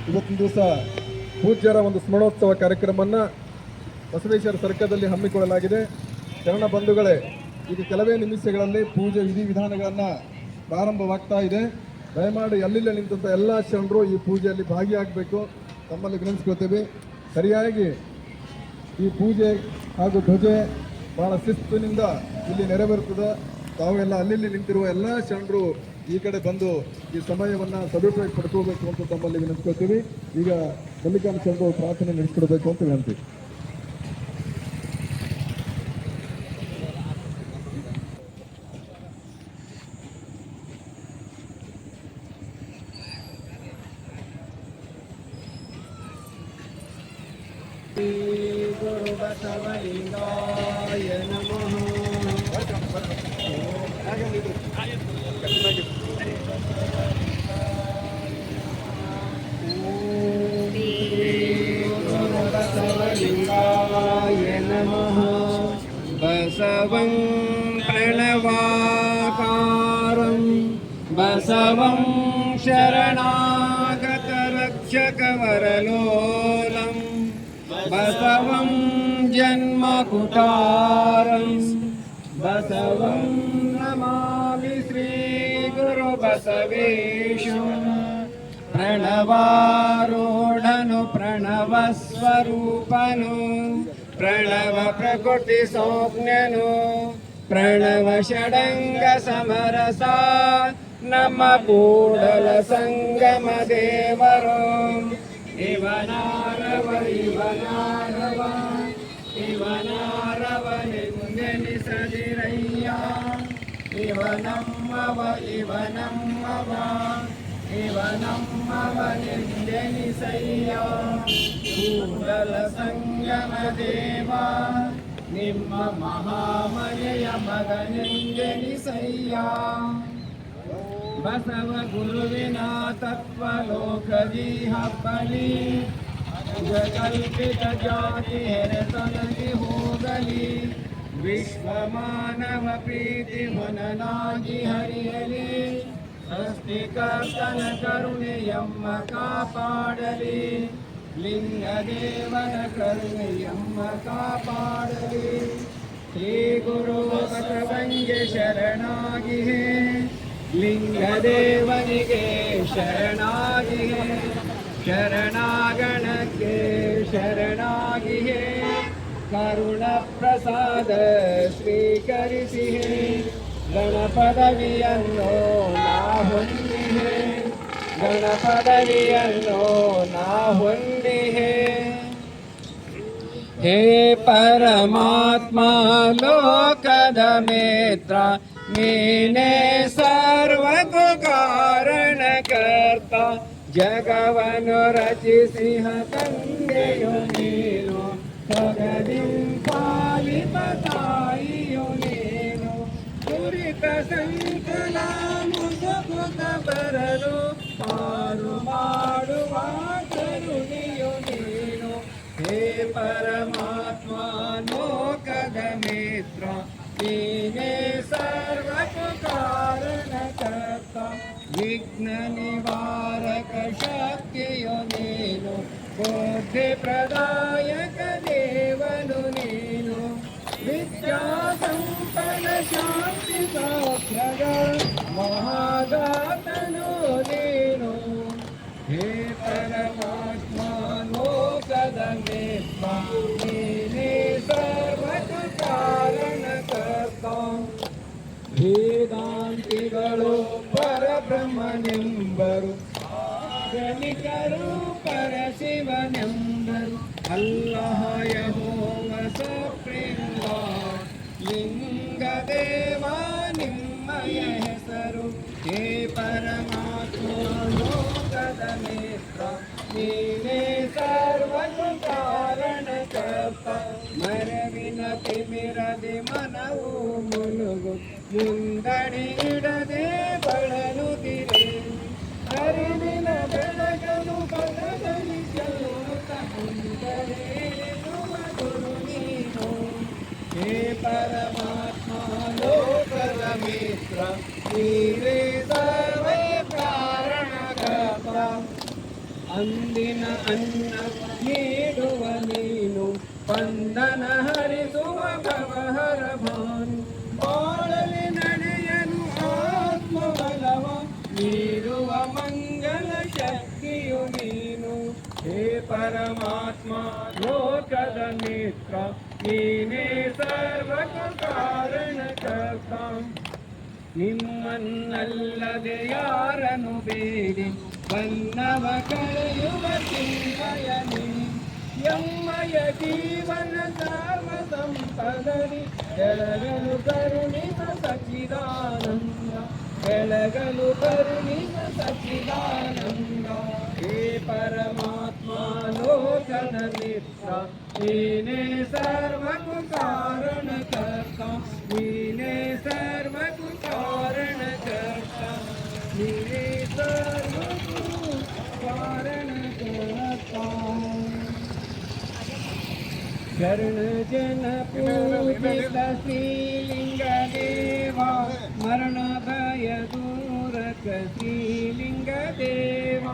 ಇವತ್ತಿನ ದಿವಸ ಪೂಜ್ಯರ ಒಂದು ಸ್ಮರಣೋತ್ಸವ ಕಾರ್ಯಕ್ರಮವನ್ನು ಬಸವೇಶ್ವರ ಸರ್ಕಲ್ನಲ್ಲಿ ಹಮ್ಮಿಕೊಳ್ಳಲಾಗಿದೆ. ಶರಣ ಬಂಧುಗಳೇ, ಈಗ ಕೆಲವೇ ನಿಮಿಷಗಳಲ್ಲಿ ಪೂಜೆ ವಿಧಿವಿಧಾನಗಳನ್ನು ಪ್ರಾರಂಭವಾಗ್ತಾ ಇದೆ. ದಯಮಾಡಿ ಅಲ್ಲಿಲ್ಲೇ ನಿಂತ ಎಲ್ಲ ಶರಣರು ಈ ಪೂಜೆಯಲ್ಲಿ ಭಾಗಿಯಾಗಬೇಕು ತಮ್ಮಲ್ಲಿ ವಿನಂತಿಸ್ಕೊಳ್ತೇವೆ. ಸರಿಯಾಗಿ ಈ ಪೂಜೆ ಹಾಗೂ ಧ್ವಜೆ ಬಹಳ ಶಿಸ್ತಿನಿಂದ ಇಲ್ಲಿ ನೆರವೇರುತ್ತದೆ. ತಾವೆಲ್ಲ ಅಲ್ಲಿ ನಿಂತಿರುವ ಎಲ್ಲ ಶರಣರು ಈ ಕಡೆ ಬಂದು ಈ ಸಮಯವನ್ನು ಸದುಪಯೋಗ ಪಡ್ಕೋಬೇಕು ಅಂತ ತಮ್ಮಲ್ಲಿ ವಿನಂತಿಸ್ಕೊಳ್ತೀವಿ. ಈಗ ಮಲ್ಲಿಕಾರ್ಜುನ ಶರಣರು ಪ್ರಾರ್ಥನೆ ನಡೆಸಿಕೊಡ್ಬೇಕು ಅಂತ ವಿನಂತಿ. ಗುರು ಬಸವಲಿಂಗಾಯ ನಮಃ. ಬಸವಲಿಂಗಾಯ ನಮಃ. ಬಸವಂ ಪ್ರಣವಾಕಾರಂ ಬಸವಂ ಶರಣಾಗತ ರಕ್ಷಕವರಲೋಲಂ ಬಸವಂ ಜನ್ಮಕುಟಾರಂ ಬಸವಂ ನಮಾಮಿ ಶ್ರೀ ಗುರು ಬಸವೇಶಂ. ಪ್ರಣವಾರೂಢನು ಪ್ರಣವ ಸ್ವರೂಪನು ಪ್ರಣವ ಪ್ರಕೃತಿ ಸಂಜ್ಞನು ಪ್ರಣವ ಷಡಂಗ ಸಮರಸ ನಮ್ಮ ಕೂಡಲ ಸಂಗಮ ದೇವರು. ಇವನಾರವ ಇವನಾರವ ಇವನಾರವನೆಂದೆನಿಸದಿರಯ್ಯ. ಇವನಮ್ಮವ ಇವನಮ್ಮವ ಇವನಮ್ಮವನೆಂದೆನಿಸಯ್ಯ. ಕೂಡಲ ಸಂಗಮ ದೇವ ನಿಮ್ಮ ಮಹಾಮನೆಯ ಮಗನೆಂದೆನಿಸಯ್ಯ. ಬಸವ ಗುರುವಿನ ತತ್ವಲೋಕದಿ ಹಬ್ಬಲಿ ಕಲ್ಪಿತ ಜಾತಿ ಹೆರೆತೊಲಗಿ ಹೋಗಲಿ. ವಿಶ್ವ ಮಾನವ ಪ್ರೀತಿ ಮನನಾಗಿ ಹರಿಯಲಿ. ಸೃಷ್ಟಿಕರ್ತನ ಕರುಣೆಯಮ್ಮ ಕಾಪಾಡಲಿ. ಲಿಂಗದೇವನ ಕರುಣೆಯಮ್ಮ ಕಾಪಾಡಲಿ. ಶ್ರೀ ಗುರು ಬಸವಂಗೆ ಶರಣಾಗಿಹೇ. ಲಿಂಗದೇವನಿಗೆ ಶರಣಾಗಿಹೇ. ಶರಣಾಗಣಕ್ಕೆ ಶರಣಾಗಿಹೇ. ಕರುಣ ಪ್ರಸಾದ ಸ್ವೀಕರಿಸಿಹೇ. ಗಣಪದವಿಯನ್ನು ನಾ ಹೊಂದಿಹೇ. ಗಣಪದವಿಯನ್ನು ನಾ ಹೊಂದಿಹೇ. ಹೇ ಪರಮಾತ್ಮ ಲೋಕದ ಮಿತ್ರ ನೀನೇ ಸರ್ವಕ್ಕೂ ಕಾರಣಕರ್ತ. ಜಗವನ್ನು ರಚಿಸಿಹ ತಂದೆಯು ನೀನು. ಜಗದಿಂಪಾಲಿಪ ತಾಯಿಯು ನೀನು. ಕುರಿತ ಸಂಕಲ ಮುಸುಕುತ ಬರಲು ಪಾರು ಮಾಡುವ ಕರುಣೆಯು ನೀನು. ಹೇ ಪರಮಾತ್ಮ ಲೋಕದ ಮಿತ್ರ ನೀನೇ ಸರ್ವಕ್ಕೂ ಕಾರಣಕರ್ತ. ವಿಘ್ನ ನಿವಾರಕ ಶಕ್ತಿಯು ನೀನು. ಬುದ್ಧಿ ಪ್ರದಾಯಕ ದೇವನು ನೀನು. ವಿದ್ಯಾ ಸಂಪನ್ನ ಶಾಂತಿ ಸೌಖ್ಯದ ಮಹಾದಾತನು ನೀನು. ಹೇ ಪರಮಾತ್ಮ ಲೋಕದ ಮಿತ್ರ ನೀನೇ ಸರ್ವಕ್ಕೂ ಕಾರಣಕರ್ತ. ವೇದಾಂತಿಗಳು ಪರಬ್ರಹ್ಮನೆಂಬರು. ಗಣಿಕರು ಪರಶಿವನೆಂಬರು. ಅಲ್ಲಹ ಯೆಹೋವ ಸಪ್ರೇಂಗ. ಲಿಂಗದೇವ ನಿಮ್ಮಯ ಹೆಸರು. ಹೇ ಪರಮಾತ್ಮ ಲೋಕದ ಮಿತ್ರ ನೀನೇ ಸರ್ವಕ್ಕೂ ಕಾರಣಕರ್ತ. ಮರವಿನ ತಿಮಿರದೆ ಮನವು ಮುಳುಗು ಮುಂದಡಿ ಇಡದೆ ಬಳಲುತ್ತಿರೆ. ಅರಿವಿನ ಬೆಳಗನು ಬಲದಲ್ಲಿ ಚೆಲ್ಲುತ್ತ ಮುಂದರೇಳುವ ಗುರು ನೀನು. ಹೇ ಪರಮಾತ್ಮ ಲೋಕದ ಮಿತ್ರ ನೀನೇ ಸರ್ವ ಕಾರಣಕರ್ತ. ಅಂದಿನ ಅನ್ನ ನೀಡುವ ನೀನು ಬಂಧನ ಹರಿಸುವ ಭವಹರ ಭಾನು ಬಾಳಲಿ ನಡೆಯಲು ಆತ್ಮಬಲವ ನೀಡುವ ಮಂಗಲ ಶಕ್ತಿಯು ನೀನು ಹೇ ಪರಮಾತ್ಮ ಲೋಕದ ನೇತ್ರ ನೀನೇ ಸರ್ವಕ ಕಾರಣಕರ್ತ ನಿಮ್ಮನ್ನಲ್ಲದೆ ಯಾರನ್ನು ಬೇಡಿ ಬನ್ನವ ಕಳೆಯುವ ಚಿಂತಯನಿ ಎಮ್ಮಯ ಜೀವನ ಸರ್ವ ಸಂಪದರಿ ಬೆಳಗಲು ಕರುಣಿಸ ಸಚಿದಾನಂದ ಬೆಳಗಲು ಕರುಣಿಸ ಸಚಿದಾನಂದ ಹೇ ಪರಮಾತ್ಮ ಲೋಕದ ಮಿತ್ರ ನೀನೇ ಸರ್ವಕು ಕಾರಣಕರ್ತ ನೀನೇ ಸರ್ವಕು ಕಾರಣಕರ್ತ ನೀನೇ ಸರ್ವಕು ಕಾರಣಕರ್ತ ಶರಣ ಜನ ಪೂಜಿತ ಶ್ರೀಲಿಂಗ ದೇವ ಮರಣ ಭಯ ದೂರಕ ಶ್ರೀಲಿಂಗ ದೇವ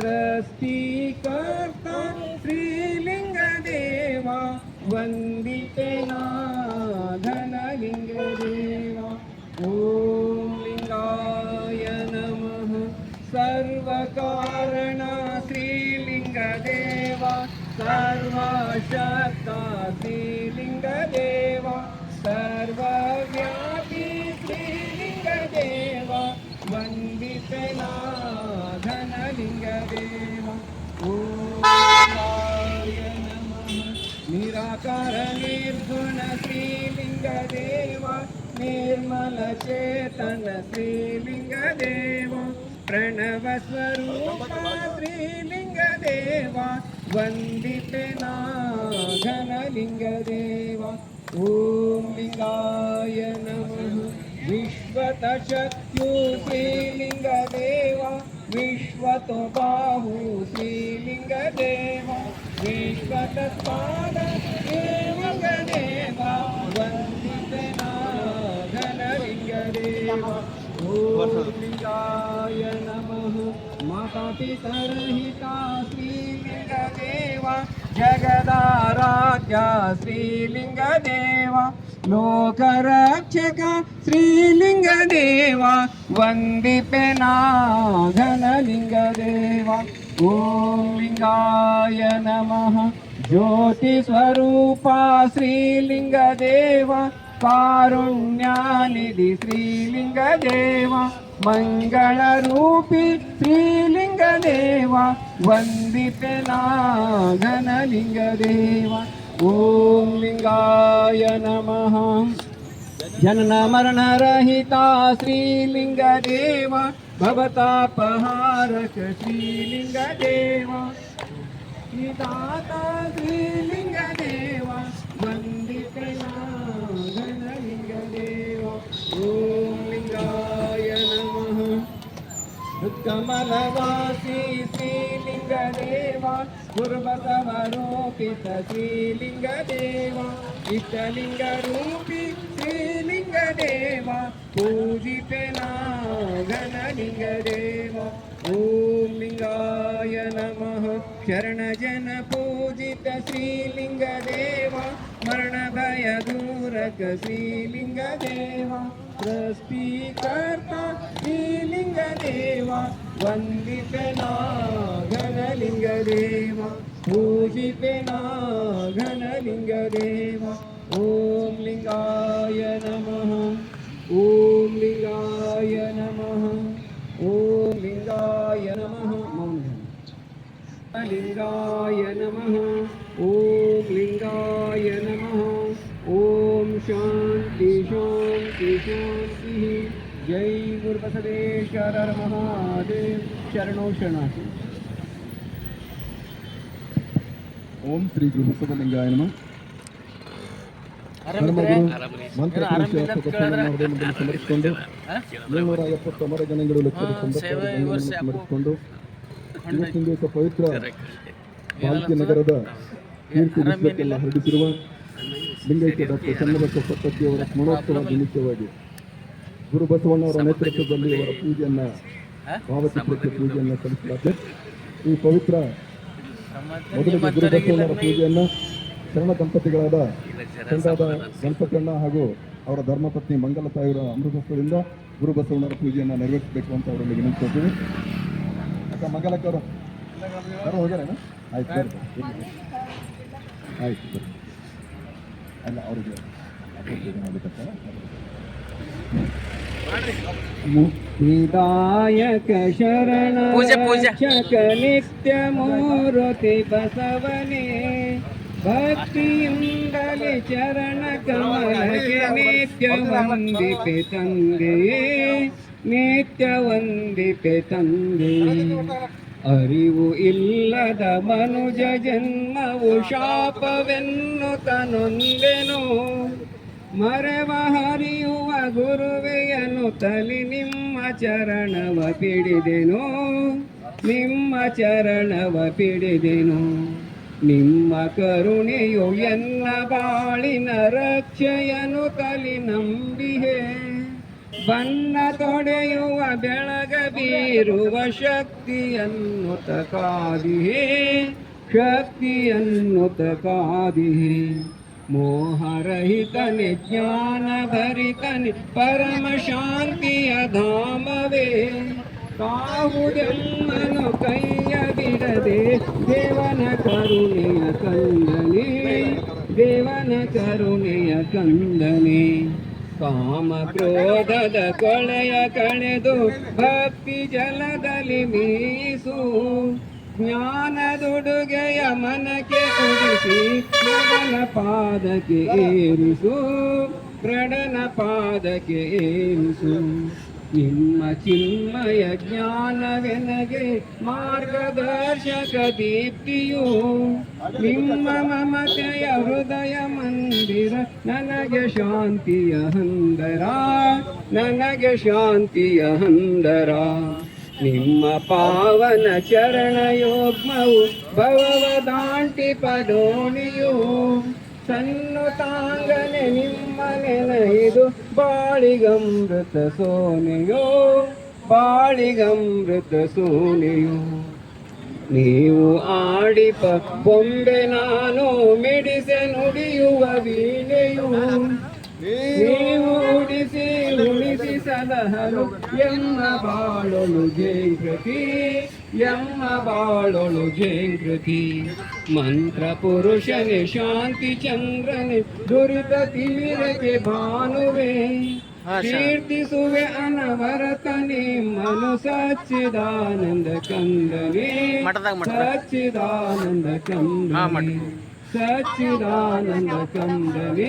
ಸೃಷ್ಟಿಕರ್ತ ಶ್ರೀಲಿಂಗ ದೇವ ವಂದಿತೆ ನಾಧನಲಿಂಗ ದೇವ ಓಂ ಲಿಂಗಾಯ ನಮಃ ಸರ್ವಕಾರಣ ಶ್ರೀಲಿಂಗ ದೇವ ಸರ್ವಶಕ್ತ ಶ್ರೀಲಿಂಗ ದೇವ ಸರ್ವವ್ಯಾಪಿ ಶ್ರೀಲಿಂಗ ದೇವ ವಂದಿತೆ ನಾಧನಲಿಂಗ ದೇವ ಓಂ ಲಿಂಗಾಯ ನಮಃ ನಿರಾಕಾರ ನಿರ್ಗುಣ ಶ್ರೀಲಿಂಗ ದೇವ ನಿರ್ಮಲ ಚೇತನ ಶ್ರೀಲಿಂಗ ದೇವ ಪ್ರಣವ ಸ್ವರೂಪ ಶ್ರೀಲಿಂಗ ದೇವ ವಂದಿತೆ ನಾಘನಲಿಂಗ ದೇವ ಓಂ ಲಿಂಗಾಯ ನಮಃ ವಿಶ್ವತ ಶಕ್ಯು ಶ್ರೀಲಿಂಗ ದೇವ ವಿಶ್ವತೋ ಬಾಹು ಶ್ರೀಲಿಂಗ ದೇವ ವಿಶ್ವತ ಪಾದ ಶ್ರೀಲಿಂಗ ದೇವ ವಂದಿತೆ ನಾಘನಲಿಂಗ ದೇವ ಓಂ ಲಿಂಗಾಯ ನಮಃ ಮಾತಾ ಪಿತರಹಿತ ಶ್ರೀಲಿಂಗ ದೇವ ಜಗದಾರಾಧ್ಯ ಶ್ರೀಲಿಂಗ ದೇವ ಲೋಕರಕ್ಷಕ ಶ್ರೀಲಿಂಗ ದೇವ ವಂದಿಪೆ ನಾಘನಲಿಂಗ ದೇವ ಓಂ ಲಿಂಗಾಯ ನಮಃ ಜ್ಯೋತಿ ಸ್ವರೂಪ ಶ್ರೀಲಿಂಗ ದೇವ ಕಾರುಣ್ಯನಿಧಿ ಶ್ರೀಲಿಂಗ ದೇವ ಮಂಗಳ ರೂಪಿ ಶ್ರೀಲಿಂಗ ದೇವ ವಂದಿತೆ ನಾಘನಲಿಂಗ ದೇವ ಓಂ ಲಿಂಗಾಯ ನಮಃ ಜನನ ಮರಣ ರಹಿತ ಶ್ರೀಲಿಂಗ ದೇವ ಭವತಾಪಹಾರಕ ಶ್ರೀಲಿಂಗ ದೇವ ದಾತಾ ಶ್ರೀಲಿಂಗ ದೇವ ವಂದಿತೆ ನಾಘನಲಿಂಗ ದೇವ ಓಂ ಲಿಂಗಾಯ ನಮಃ ಕಮಲವಾಸಿ ಶ್ರೀಲಿಂಗ ದೇವ ಗುರುಬಸವರೋಪಿತ ಶ್ರೀಲಿಂಗ ದೇವ ಇಷ್ಟಲಿಂಗ ರೂಪಿ ಶ್ರೀಲಿಂಗ ದೇವ ಪೂಜಿತೆ ನಾಘನಲಿಂಗ ದೇವ ಓಂ ಲಿಂಗಾಯ ನಮಃ ಶರಣ ಜನ ಪೂಜಿತ ಶ್ರೀಲಿಂಗ ದೇವ ಮರಣ ಭಯ ದೂರಕ ಶ್ರೀಲಿಂಗ ದೇವ ಸೃಷ್ಟಿಕರ್ತ ಶ್ರೀಲಿಂಗ ದೇವ ವಂದಿತೆ ನಾಘನಲಿಂಗ ದೇವ ಪೂಜಿತೆ ನಾಘನಲಿಂಗ ದೇವ ಓಂ ಲಿಂಗಾಯ ನಮಃ ಓಂ ಲಿಂಗಾಯ ನಮಃ ಓಂ ಲಿಂಗಾಯ ನಮಃ ಲಿಂಗಾಯ ನಮಃ ಓಂ ಲಿಂಗಾಯ ನಮಃ ಓಂ ಶಾಂತಿ ಶಾಂತಿ ಶಾಂತಿ ಜೈ ಗುರುಬಸವೇಶ್ವರ ಮಹಾದೇವ್ ಶರಣೋ ಶರಣಾರ್ಥಿ ಓಂ ಶ್ರೀ ಗುರು ಬಸವಲಿಂಗಾಯ ನಮಃ ಧರ್ಮಗುರು ಮಂತ್ರಪುರುಷ ಸದಸ್ಯರನ್ನು ಸಮರಿಸಿಕೊಂಡು 770 ಅಮರಗಣಗಳು ಲಕ್ಷದ ಸಮರಿಸಿಕೊಂಡು ಇವತ್ತಿನ ದಿವಸ ಪವಿತ್ರ ಭಾರತೀಯ ನಗರದ ಕೀರ್ತಿ ವಿಶ್ವಕ್ಕೆಲ್ಲ ಹರಡಿಸಿರುವ ಲಿಂಗೈಕ್ಯ ಡಾಕ್ಟರ್ ಚನ್ನಬಸವ ಸತ್ತತ್ತಿಯವರ ಸ್ಮರಣೋತ್ಸವ ನಿಮಿತ್ತವಾಗಿ ಗುರು ಬಸವಣ್ಣವರ ನೇತೃತ್ವದಲ್ಲಿ ಅವರ ಪೂಜೆಯನ್ನು ಭಾವಚಿತ್ರಕ್ಕೆ ಪೂಜೆಯನ್ನು ಸಲ್ಲಿಸಲಾಗಿದೆ. ಈ ಪವಿತ್ರ ಮೊದಲಿಗೆ ಗುರು ಬಸವಣ್ಣನ ಪೂಜೆಯನ್ನು ಶರಣ ದಂಪತಿಗಳಾದ ಚಂದಾದ ಗಣಪತಣ್ಣ ಹಾಗೂ ಅವರ ಧರ್ಮಪತ್ನಿ ಮಂಗಲ ತಾಯಿಯವರ ಅಮೃತಸ್ಥದಿಂದ ಗುರು ಬಸವಣ್ಣರ ಪೂಜೆಯನ್ನು ನೆರವೇರಿಸಬೇಕು ಅಂತ ಅವರಲ್ಲಿ ವಿನಂತಿಸ್ತೀವಿ. ಅಕ್ಕ ಮಂಗಲಕ್ಕವರು ಯಾರು ಹೋಗ್ಯಾರೇನು? ಆಯ್ತು ಬರ್ರಿ ಆಯ್ತು ಬರ್ರಿ ಅಲ್ಲ ಅವರಿಗೆ ಮುಕ್ತಿದಾಯಕ ಶರಣ ರಕ್ಷಕ ನಿತ್ಯ ಮೂರುತಿ ಬಸವನೇ ಭಕ್ತಿಯಿಂದಲೇ ಚರಣ ಕಮಲಕ್ಕೆ ನಿತ್ಯ ವಂದಿಪೆ ತಂದೆ ನಿತ್ಯ ವಂದಿಪೆ ತಂದೆ. ಅರಿವು ಇಲ್ಲದ ಮನುಜ ಜನ್ಮವು ಶಾಪವೆನ್ನುತ್ತನೊಂದೆನು ಮರೆವ ಹರಿಯುವ ಗುರುವೆಯನು ತಲಿ ನಿಮ್ಮ ಚರಣವ ಪಿಡಿದೆನು ನಿಮ್ಮ ಚರಣವ ಪಿಡಿದೆನು. ನಿಮ್ಮ ಕರುಣೆಯು ಎನ್ನ ಬಾಳಿನ ರಕ್ಷೆಯನು ತಲಿ ನಂಬಿಹೆ ಬನ್ನ ತೊಡೆಯುವ ಬೆಳಗ ಬೀರುವ ಶಕ್ತಿಯನ್ನು ತಕಾದಿಹೆ ಶಕ್ತಿಯನ್ನು ತಕಾದಿಹೆ. ಮೋಹರಹಿತನೆ ಜ್ಞಾನ ಭರಿತನೆ ಪರಮ ಶಾಂತಿಯ ಧಾಮವೇ ಕಾವುದೆಲ್ಲನು ಕೈಯ ಬಿಡದೆ ದೇವನ ಕರುಣೆಯ ಕಂದನೆ ದೇವನ ಕರುಣೆಯ ಕಂದನೆ. ಕಾಮ ಕ್ರೋಧದ ಕೊಳೆಯ ಕಳೆದು ಭಕ್ತಿ ಜಲದಲ್ಲಿ ಮೀಸು ಜ್ಞಾನದುಡುಗೆಯ ಮನಕ್ಕೆ ಉಡಿಸಿ ಪ್ರಡನ ಪಾದಕ್ಕೆ ಏರಿಸು ಪ್ರಡನ ಪಾದಕ್ಕೆ ಏರಿಸು. ನಿಮ್ಮ ಚಿನ್ಮಯ ಜ್ಞಾನವೆನಗೆ ಮಾರ್ಗದರ್ಶಕ ದೀಪ್ತಿಯು ನಿಮ್ಮ ಮಮತೆಯ ಹೃದಯ ಮಂದಿರ ನನಗೆ ಶಾಂತಿಯ ಹಂದರ ನನಗೆ ಶಾಂತಿಯ ಹಂದರ. ನಿಮ್ಮ ಪಾವನ ಚರಣ ಯೋಗ್ಮವು ಭವವ ದಾಂಟಿ ಪದೋಣಿಯು ಸನ್ನುತಾಂಗನೆ ನಿಮ್ಮ ನೆನೆದು ಬಾಳಿಗಮೃತ ಸೋನೆಯೋ ಬಾಳಿಗಮೃತ ಸೋನೆಯೋ. ನೀವು ಆಡಿಪ ಬೊಂಬೆ ನಾನು ಮಿಡಿಸೆ ನುಡಿಯುವ ವೀಣೆಯು ನೀವು ಉಡಿಸಿ ಉಳಿಸಿ ಸಲಹಲು ಎಮ್ಮ ಬಾಳೊಳು ಜೇಂಕೃತಿ ಎಮ್ಮ ಬಾಳೊಳು ಜೇಂಕೃತಿ. ಮಂತ್ರ ಪುರುಷನೇ ಶಾಂತಿ ಚಂದ್ರನೇ ದುರಿತ ತೀರಕ್ಕೆ ಭಾನುವೆ ಕೀರ್ತಿಸುವೆ ಅನವರತನೇ ಮನು ಸಚ್ಚಿದಾನಂದ ಕಂದನೇ ಸಚ್ಚಿದಾನಂದ ಕಂದನೇ ಸಚ್ಚಿದಾನಂದ ಕಂದನೇ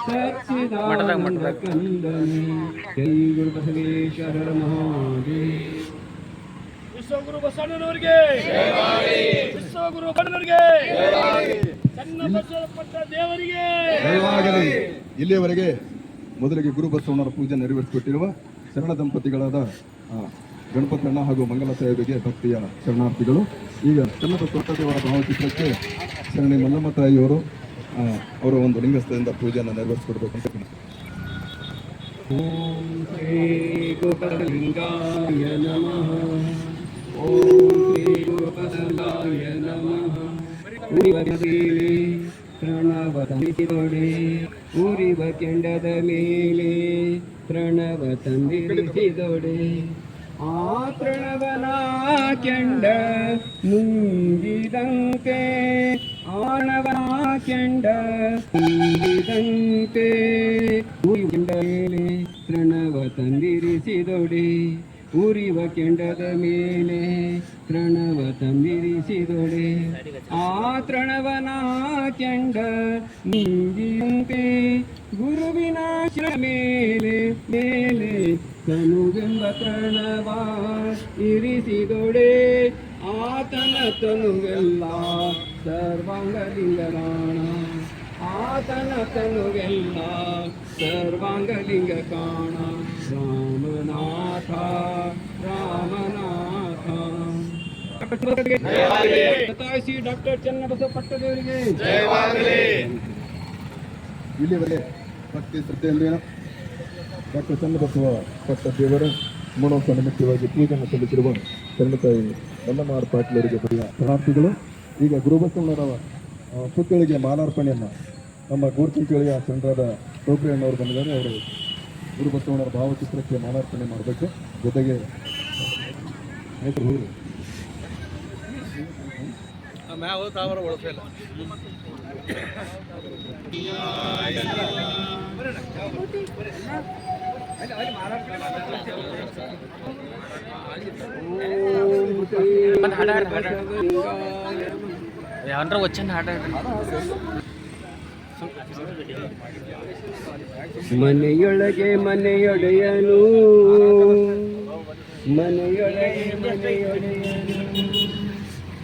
ಸಚ್ಚಿದಾನಂದ ಕಂದನೇ. ಜೈ ಗುರು ಬಸವೇಶ್ವರ ಮಹಾದೇವ. ವಿಶ್ವಗುರು ಬಸವಣ್ಣನವರಿಗೆ ವಿಶ್ವಗುರು ಬಸವಣ್ಣನವರಿಗೆ ಚನ್ನಬಸವಪಟ್ಟ ದೇವರಿಗೆ ಜಯವಾಗಲಿ. ಇಲ್ಲಿಯವರೆಗೆ ಮೊದಲಿಗೆ ಗುರು ಬಸವಣ್ಣರ ಪೂಜೆ ನೆರವೇರಿಸಿಕೊಟ್ಟಿರುವ ಶರಣ ದಂಪತಿಗಳಾದ ಗಣಪತಣ್ಣ ಹಾಗೂ ಮಂಗಲ ಸಾಹೇಬರಿಗೆ ಭಕ್ತಿಯ ಶರಣಾರ್ಥಿಗಳು. ಈಗ ಚನ್ನಬಸವಪಟ್ಟದೇವರ ಭಾವಚಿತ್ರಕ್ಕೆ ಶರಣಿ ಮಲ್ಲಮ್ಮ ತಾಯಿಯವರು ಅವರ ಒಂದು ಲಿಂಗಸ್ಥದಿಂದ ಪೂಜೆಯನ್ನು ನೆರವೇರಿಸಿಕೊಡ್ಬೇಕು ಅಂತ. ಓಂ ಶ್ರೀ ಗೋಪಲಿಂಗಾಯ ನಮಃ. ಓಂ ಶ್ರೀ ಗೋಪಲಿಂಗಾಯ ನಮಃ. ಪ್ರಣವ ತಂದಿಸಿದೊಡೆ ಉರಿವ ಕೆಂಡದ ಮೇಲೆ ಪ್ರಣವ ತಂದಿರಿಸಿದೊಡೆ ಆ ಪ್ರಣವನ ಕೆಂಡ ನುಂಗಿದಂತೆ ಆಣವನ ಕೆಂಡ ನುಂಗಿದಂತೆ ಕೆಂಡ ಮೇಲೆ ಪ್ರಣವ ತಂದಿರಿಸಿದೊಡೆ ಉರಿವ ಕೆಂಡದ ಮೇಲೆ ಪ್ರಣವ ತಂದಿರಿಸಿದೊಡೆ ಆ ತೃಣವನ ಕೆಂಡ ನುಂಗಿದಂತೆ ಗುರುವಿನ ಮೇಲೆ ಮೇಲೆ ತನುವೆಂಬ ಪ್ರಣವ ಇರಿಸಿದೊಡೆ ಆತನ ತನುವೆಲ್ಲ ಸರ್ವಾಂಗಲಿಂಗರಾಣ ಆತನ ತನುವೆಲ್ಲ ಸರ್ವಾಂಗಲಿಂಗ ಕಾಣ ರಾಮನಾಥ ರಾಮನಾಥ. ತಾಯಿಸಿ ಡಾಕ್ಟರ್ ಚನ್ನಬಸವಪಟ್ಟದೇವರಿಗೆ ಇಲ್ಲಿವರೆಗೆ ಭಕ್ತಿ ಶ್ರದ್ಧೆಯಿಂದ ಡಾಕ್ಟರ್ ಚನ್ನಬಸವ ಪಟ್ಟದೇವರ ಸ್ಮರಣೋತ್ಸವ ನಿಮಿತ್ತವಾಗಿ ಪೂಜೆಯನ್ನು ಸಲ್ಲಿಸಿರುವ ತಂಡತಾಯಿ ಬಲ್ಲಮಾರ್ ಪಾಟೀಲ್ ಅವರಿಗೆ ಬರೆಯ ಶರಣಾರ್ಥಿಗಳು. ಈಗ ಗುರುಬಸವಣ್ಣರವ ಪುತ್ಥಳಿಗೆ ಮಾಲಾರ್ಪಣೆಯನ್ನು ನಮ್ಮ ಗೂರ್ಚಿಂಚಳಿಯ ಶರಣರಾದ ಟೋಪ್ರಿಯಣ್ಣವರು ಬಂದಿದ್ದಾರೆ. ಅವರು ಗುರುಬಸವಣ್ಣರ ಭಾವಚಿತ್ರಕ್ಕೆ ಮಾಲಾರ್ಪಣೆ ಮಾಡಬೇಕು. ಜೊತೆಗೆ ಯಾವನ್ರ ವಚನ ಹಾಡ ಮನೆಯೊಳಗೆ ಮನೆಯೊಡೆಯನು, ಮನೆಯೊಳಗೆ ಮನೆಯೊಡೆಯನು,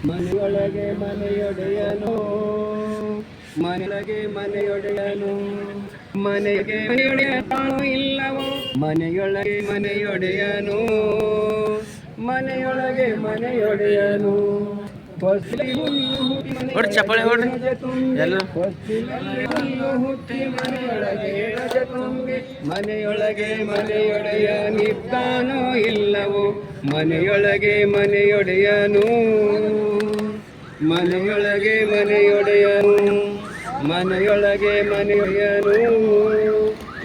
ಮನೆಯೊಳಗೆ ಮನೆಯೊಡೆಯನು, ಮನೆಯೊಳಗೆ ಮನೆಯೊಡೆಯನು, ಮನೆಗೆ ಮನೆಯೊಡೆಯ ತಾನು ಇಲ್ಲವೋ, ಮನೆಯೊಳಗೆ ಮನೆಯೊಡೆಯನು, ಮನೆಯೊಳಗೆ ಮನೆಯೊಡೆಯನು. ಹೊಡ್ ಚಪ್ಪಾಳೆ ಹೊಡ್ರಿ ಎಲ್ಲರೂ. ಮನೆಯೊಳಗೆ ಮನೆಯೊಡೆಯನಿದ್ದಾನೋ ಇಲ್ಲವೋ, ಮನೆಯೊಳಗೆ ಮನೆಯೊಡೆಯನು, ಮನೆಯೊಳಗೆ ಮನೆಯೊಡೆಯನು, ಮನೆಯೊಳಗೆ ಮನೆಯೊಡೆಯನು,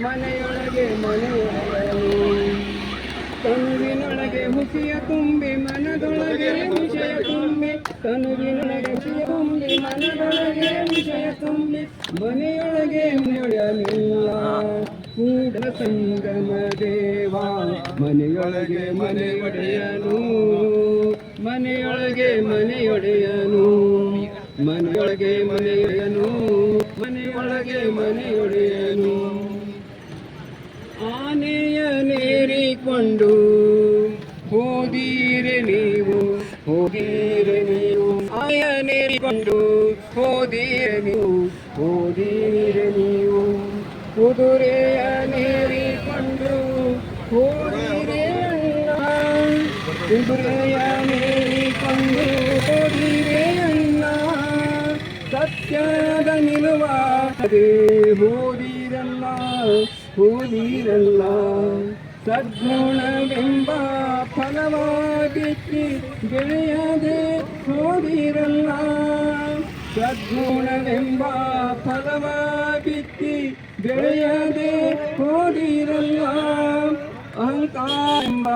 ಮನೆಯೊಳಗೆ ಮನೆಯೊಡೆಯನು. ತನುವಿನೊಳಗೆ ಹುಸಿಯ ತುಂಬಿ ಮನದೊಳಗೆ ವಿಷಯ ತುಂಬಿ, ತನುವಿನೊಳಗೆ ಹುಸಿಯ ತುಂಬಿ ಮನದೊಳಗೆ ವಿಷಯ ತುಂಬಿ, ಮನೆಯೊಳಗೆ ಮನೆಯೊಡೆಯಲಿಲ್ಲ ಕೂಡಲ ಸಂಗಮ ದೇವ, ಮನೆಯೊಳಗೆ ಮನೆಯೊಡೆಯನು, ಮನೆಯೊಳಗೆ ಮನೆಯೊಡೆಯನು, ಮನೆಯೊಳಗೆ ಮನೆಯೊಡೆಯನು, ಮನೆಯೊಳಗೆ ಮನೆಯೊಡೆಯನು. ಆನೆಯ ನೇರಿಕೊಂಡು ಹೋದೀರೆ ನೀವು, ಹೋದೀರೆ ನೀವು, ಆನೆಯ ನೇರಿಕೊಂಡು ಹೋದೀರೆ ನೀವು, ಹೋದೀರೆ ನೀವು, ಕುದುರೆಯ ನೇರಿಕೊಂಡು ಹೋದೀರೆ ಅಣ್ಣ, ಕುದುರೆಯ ನೇರಿಕೊಂಡು ಹೋದೀರೆ ಅಣ್ಣ, ಸತ್ಯದ ನಿಲುವಾಗದೆ ಹೋದಿರಲ್ಲ, ಹೋದಿರಲ್ಲ. ಸದ್ಗುಣವೆಂಬ ಫಲವಾಗಿಕ್ಕಿ ಬೆಳೆಯದೆ ಹೋದಿರಲ್ಲ, ಸದ್ಗುಣವೆಂಬ ಫಲವಾಗಿಕ್ಕಿ ಬೆಳೆಯದೆ ಹೋದಿರಲ್ಲ. ಅಹಂಕಾರವೆಂಬ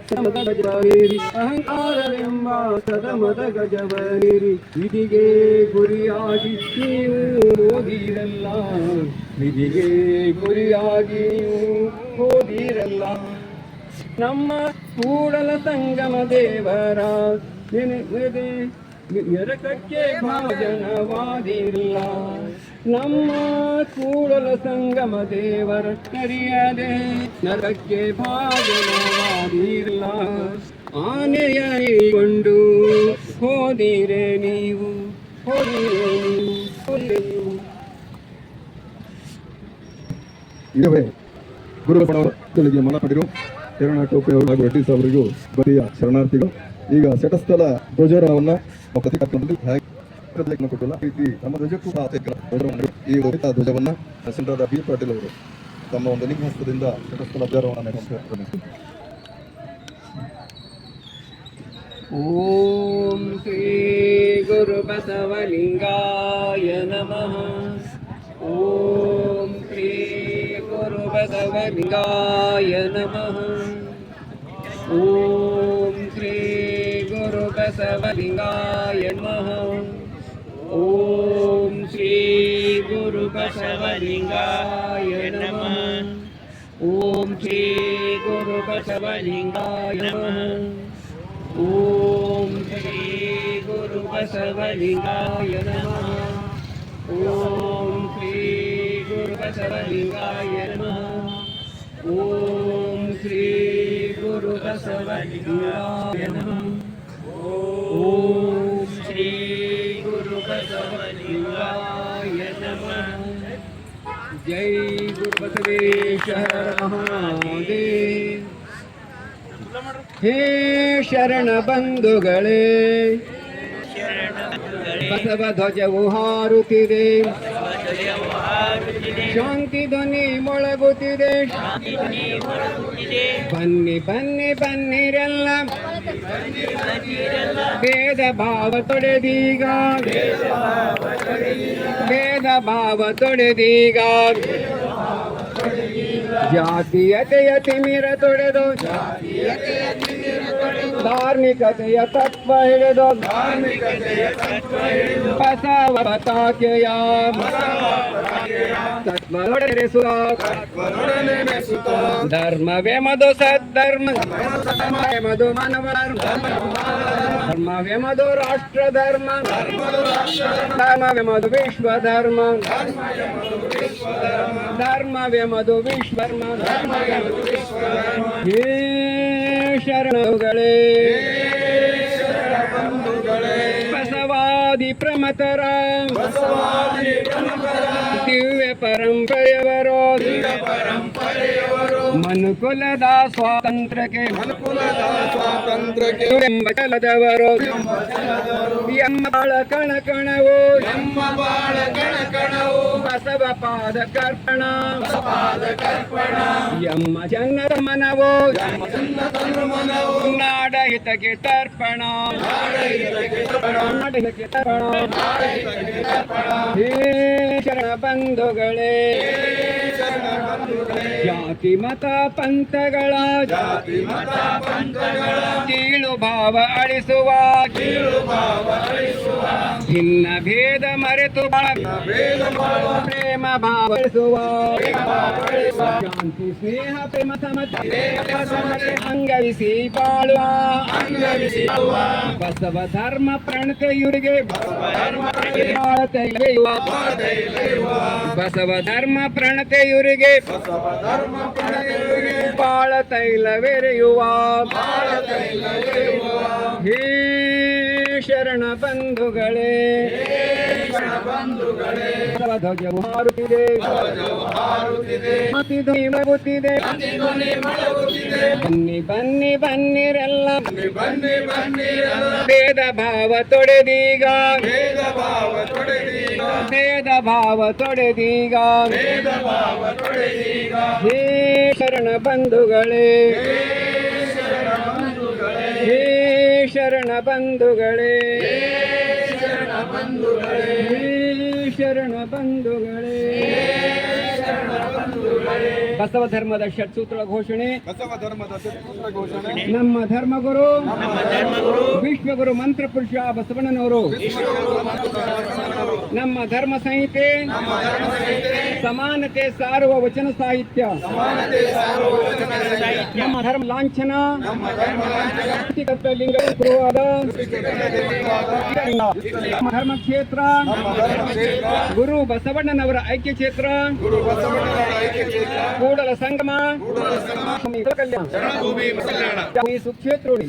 ಸಮದ ಗಜವೇರಿ, ಅಹಂಕಾರವೆಂಬ ಸದಮದ ಗಜವನೇರಿ, ವಿಧಿಗೆ ಗುರಿಯಾಗಿ ನೀವು ಹೋದಿರಲ್ಲ, ವಿಧಿಗೆ ಗುರಿಯಾಗಿ ನೀವು ಹೋದಿರಲ್ಲ. ನಮ್ಮ ಕೂಡಲ ಸಂಗಮ ದೇವರ ನರಕಕ್ಕೆ ಭಾಜನವಾದಿಲ್ಲ, ನಮ್ಮ ಕೂಡಲ ಸಂಗಮ ದೇವರ ಕರಿಯದೆ ನರಕಕ್ಕೆ ಭಾಜನವಾದಿಲ್ಲ. ಆನೆಯಾಗಿಕೊಂಡು ಹೋದಿರೆ ನೀವು, ಹೋದಿರೆ ನೀವು, ಹೋದಿರೆ ನೀವು. ಇದುವೇ ಗುರುಬಸವಣ್ಣರಿಗೆ ಮಾಲಾರ್ಪಣೆರು ಶರಣ ಟೋಪಿ ಅವರು ಹಾಗೂ ರೆಡ್ಡಿ ಸಾಹೇಬರಿಗೂ ಬರಿಯ ಶರಣಾರ್ಥಿಗಳು. ಈಗ ಸೆಟಸ್ಥಲ ಧ್ವಜಾರೋಹಣವನ್ನ ಪ್ರತಿಕಾತ್ಮದಲ್ಲಿ ಕೊಟ್ಟಿಲ್ಲ, ರೀತಿ ನಮ್ಮ ಧ್ವಜಕ್ಕೂ ಈ ಧ್ವಜವನ್ನ ಶ್ರೀರಾದ ಬಿ ಪಾಟೀಲ್ ಅವರು ತಮ್ಮ ಒಂದು ನಿಘಹಸ್ತದಿಂದ ಸೆಟಸ್ಥಲ ಧ್ವಜಾರೋಹಣ ನಡೆಸುತ್ತಾರೆ. ಓಂ ಶ್ರೀ ಗುರು ಬಸವಲಿಂಗಾಯ ನಮಃ. ಓಂ ಶ್ರೀ ಗುರು ಬಸವಲಿಂಗಾಯ ನಮಃ. ಓಂ ಶ್ರೀ ಗುರು ಬಸವಲಿಂಗಾಯ ನಮಃ. ಓಂ ಶ್ರೀ ಗುರು ಬಸವಲಿಂಗಾಯ ನಮಃ. ಓಂ ಶ್ರೀ ಗುರು ಬಸವಲಿಂಗಾಯ ನಮಃ. ಓಂ ಶ್ರೀ ಗುರು ಬಸವಲಿಂಗಾಯ ನಮಃ. ಓಂ ಶ್ರೀ ಗುರು ಬಸವಲಿಂಗಾಯ ನಮಃ. ಓಂ ಶ್ರೀ ಗುರು ಬಸವಲಿಂಗಾಯ ನಮಃ. ಓಂ ಶ್ರೀ ಗುರು ಬಸವಲಿಂಗಾಯ ನಮಃ. ಜೈ ಗುರು ಬಸವೇಶ್ವರ ಮಹಾದೇವ್. ಹೇ ಶರಣ ಬಂಧುಗಳೇ, ಬಸವ ಧ್ವಜವು ಹಾರುತ್ತಿದೆ, ಶಾಂತಿ ಧ್ವನಿ ಮೊಳಗುತ್ತಿದೆ. ಬನ್ನಿ ಬನ್ನಿ ಬನ್ನಿರೆಲ್ಲ ಭೇದ ಭಾವ ತೊಡೆದೀಗ ಭೇದ ಭಾವ ತೊಡೆದೀಗ ಜಾತೀಯತೆಯ ತಿಮಿರ ತೊಡೆದು ಧಾರ್ಮಿಕತೆಯ ತತ್ವ ಹಿಡಿದು ಬಸವ ಪತಾಕೆಯ ತತ್ವದೊಡೆಸುವ ಧರ್ಮವೇ ಮಧು ಸದ್ಧರ್ಮ ಮಧು ಮಾನವ ಧರ್ಮವೇ ಮಧು ರಾಷ್ಟ್ರ ಧರ್ಮ ಧರ್ಮವೇ ಮಧು ವಿಶ್ವ ಧರ್ಮ ಧರ್ಮವೇ ಮಧು ವಿಶ್ವರ್ಮ ಹೇ ಶರಣುಗಳೇ ಬಸವಾದಿ ಪ್ರಮತರ ದಿವ್ಯ ಪರಂಪರೆಯವರು ಮನುಕುಲದ ಸ್ವಾತಂತ್ರ್ಯಕ್ಕೆ ಎಂಬ ಛಲದವರು ಎಂಬಾಳ ಕಣಕಣವು ಬಸವ ಪಾದ ಕರ್ಪಣ ಎಮ್ಮ ಜನ್ನರ ಮನವು ನಾಡ ಹಿತಕ್ಕೆ ತರ್ಪಣ ನಾಡ ಹಿತಕ್ಕೆ ತರ್ಪಣ ಹೇ ಶರಣ ಬಂಧುಗಳೇ ಜಾತಿ ಮತ ಪಂಥಗಳ ಕೀಳು ಭಾವ ಅಳಿಸುವ ಭಿನ್ನ ಭೇದ ಮರೆತು ಪ್ರೇಮ ಭಾವ ಅಳಿಸುವ ಶಾಂತಿ ಸ್ನೇಹ ಪ್ರೇಮ ಸಮತೆ ಅಂಗವಿಸಿ ಬಾಳುವ ಬಸವ ಧರ್ಮ ಪ್ರಣತೆಯುರಿಗೆ ಬಸವ ಧರ್ಮ ಪ್ರಣತೆಯುರಿಗೆ ಬಾಳ ತೈಲವೆರೆಯುವ ಹೇ ಶರಣ ಬಂಧುಗಳೇ ಧ್ವಜವು ಹಾರುತ್ತಿದೆ ಧ್ವನಿ ಮಗುತ್ತಿದೆ ಬನ್ನಿ ಬನ್ನಿ ಬನ್ನಿರೆಲ್ಲ ಭೇದ ಭಾವ ತೊಡೆದೀಗ ಭೇದ ಭಾವ ತೊಡೆದೀಗ ಹೇ ಶರಣ ಬಂಧುಗಳೇ ಹೇ ಶರಣ ಬಂಧುಗಳೇ ಹೇ ಶರಣ ಬಂಧುಗಳೇ ಬಸವ ಧರ್ಮದ ಷಟ್ಸೂತ್ರ ಘೋಷಣೆ ನಮ್ಮ ಧರ್ಮಗುರು ವಿಶ್ವಗುರು ಮಂತ್ರ ಪುರುಷ ಬಸವಣ್ಣನವರು ನಮ್ಮ ಧರ್ಮ ಸಂಹಿತೆ ಸಮಾನತೆ ಸಾರುವ ವಚನ ಸಾಹಿತ್ಯ ನಮ್ಮ ಧರ್ಮ ಲಾಂಛನ ಲಿಂಗ ನಮ್ಮ ಧರ್ಮ ಕ್ಷೇತ್ರ ಗುರು ಬಸವಣ್ಣನವರ ಐಕ್ಯ ಕ್ಷೇತ್ರ ಕೂಡಲ ಸಂಗಮ ಸುಕ್ಷೇತ್ರೋಡಿ